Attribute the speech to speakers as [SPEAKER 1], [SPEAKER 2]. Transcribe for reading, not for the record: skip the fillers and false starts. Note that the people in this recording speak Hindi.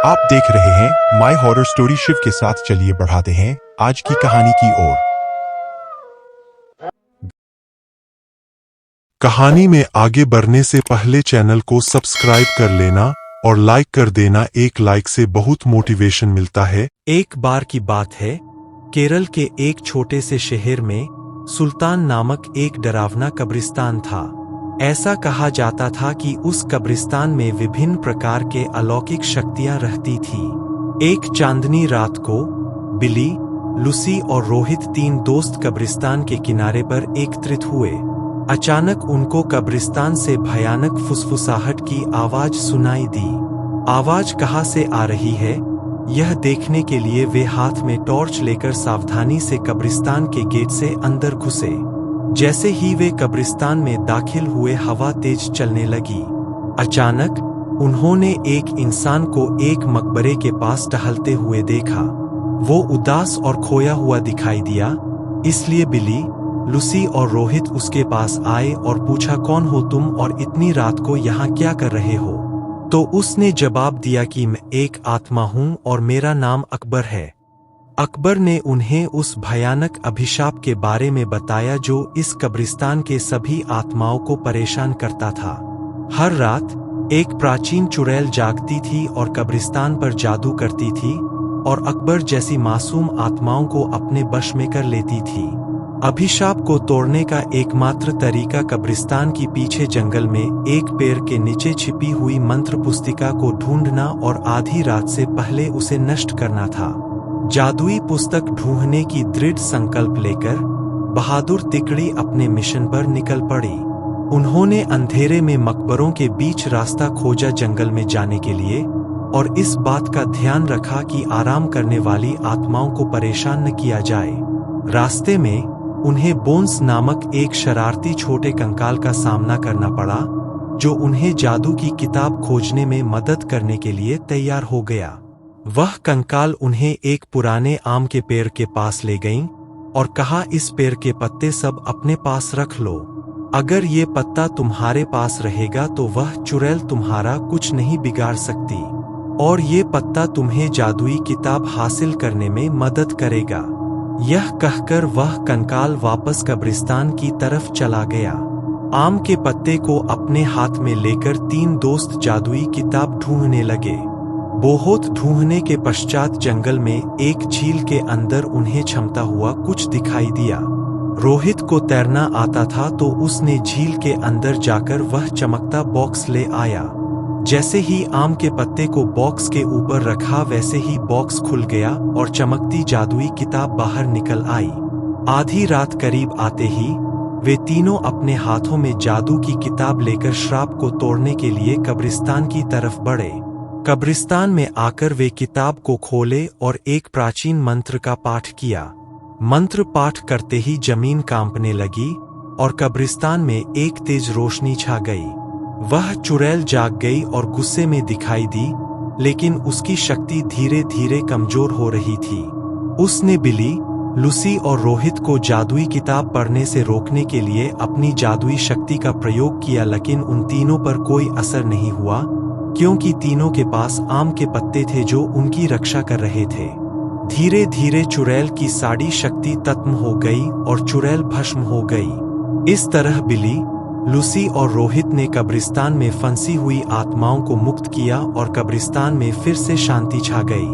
[SPEAKER 1] आप देख रहे हैं माय हॉरर स्टोरी शिव के साथ। चलिए बढ़ाते हैं आज की कहानी की ओर। कहानी में आगे बढ़ने से पहले चैनल को सब्सक्राइब कर लेना और लाइक कर देना। एक लाइक से बहुत मोटिवेशन मिलता है।
[SPEAKER 2] एक बार की बात है, केरल के एक छोटे से शहर में सुल्तान नामक एक डरावना कब्रिस्तान था। ऐसा कहा जाता था कि उस कब्रिस्तान में विभिन्न प्रकार के अलौकिक शक्तियां रहती थी। एक चांदनी रात को बिली, लूसी और रोहित तीन दोस्त कब्रिस्तान के किनारे पर एकत्रित हुए। अचानक उनको कब्रिस्तान से भयानक फुसफुसाहट की आवाज सुनाई दी। आवाज कहाँ से आ रही है, यह देखने के लिए वे हाथ में टॉर्च लेकर सावधानी से कब्रिस्तान के गेट से अंदर घुसे। जैसे ही वे कब्रिस्तान में दाखिल हुए, हवा तेज चलने लगी। अचानक उन्होंने एक इंसान को एक मकबरे के पास टहलते हुए देखा। वो उदास और खोया हुआ दिखाई दिया, इसलिए बिली, लूसी और रोहित उसके पास आए और पूछा, कौन हो तुम और इतनी रात को यहाँ क्या कर रहे हो? तो उसने जवाब दिया कि मैं एक आत्मा हूँ और मेरा नाम अकबर है। अकबर ने उन्हें उस भयानक अभिशाप के बारे में बताया जो इस कब्रिस्तान के सभी आत्माओं को परेशान करता था। हर रात एक प्राचीन चुड़ैल जागती थी और कब्रिस्तान पर जादू करती थी और अकबर जैसी मासूम आत्माओं को अपने वश में कर लेती थी। अभिशाप को तोड़ने का एकमात्र तरीका कब्रिस्तान की पीछे जंगल में एक पेड़ के नीचे छिपी हुई मंत्र पुस्तिका को ढूंढना और आधी रात से पहले उसे नष्ट करना था। जादुई पुस्तक ढूंढने की दृढ़ संकल्प लेकर बहादुर तिकड़ी अपने मिशन पर निकल पड़ी। उन्होंने अंधेरे में मकबरों के बीच रास्ता खोजा जंगल में जाने के लिए, और इस बात का ध्यान रखा कि आराम करने वाली आत्माओं को परेशान न किया जाए। रास्ते में उन्हें बोन्स नामक एक शरारती छोटे कंकाल का सामना करना पड़ा, जो उन्हें जादू की किताब खोजने में मदद करने के लिए तैयार हो गया। वह कंकाल उन्हें एक पुराने आम के पेड़ के पास ले गई और कहा, इस पेड़ के पत्ते सब अपने पास रख लो। अगर ये पत्ता तुम्हारे पास रहेगा तो वह चुड़ैल तुम्हारा कुछ नहीं बिगाड़ सकती, और ये पत्ता तुम्हें जादुई किताब हासिल करने में मदद करेगा। यह कहकर वह कंकाल वापस कब्रिस्तान की तरफ चला गया। आम के पत्ते को अपने हाथ में लेकर तीन दोस्त जादुई किताब ढूंढने लगे। बहुत ढूंढने के पश्चात जंगल में एक झील के अंदर उन्हें छमता हुआ कुछ दिखाई दिया। रोहित को तैरना आता था तो उसने झील के अंदर जाकर वह चमकता बॉक्स ले आया। जैसे ही आम के पत्ते को बॉक्स के ऊपर रखा, वैसे ही बॉक्स खुल गया और चमकती जादुई किताब बाहर निकल आई। आधी रात करीब आते ही वे तीनों अपने हाथों में जादू की किताब लेकर श्राप को तोड़ने के लिए कब्रिस्तान की तरफ बढ़े। कब्रिस्तान में आकर वे किताब को खोले और एक प्राचीन मंत्र का पाठ किया। मंत्र पाठ करते ही जमीन कांपने लगी और कब्रिस्तान में एक तेज रोशनी छा गई। वह चुड़ैल जाग गई और गुस्से में दिखाई दी, लेकिन उसकी शक्ति धीरे धीरे कमजोर हो रही थी। उसने बिली, लूसी और रोहित को जादुई किताब पढ़ने से रोकने के लिए अपनी जादुई शक्ति का प्रयोग किया, लेकिन उन तीनों पर कोई असर नहीं हुआ, क्योंकि तीनों के पास आम के पत्ते थे जो उनकी रक्षा कर रहे थे। धीरे धीरे चुड़ैल की सारी शक्ति खत्म हो गई और चुड़ैल भस्म हो गई। इस तरह बिली, लूसी और रोहित ने कब्रिस्तान में फंसी हुई आत्माओं को मुक्त किया और कब्रिस्तान में फिर से शांति छा गई।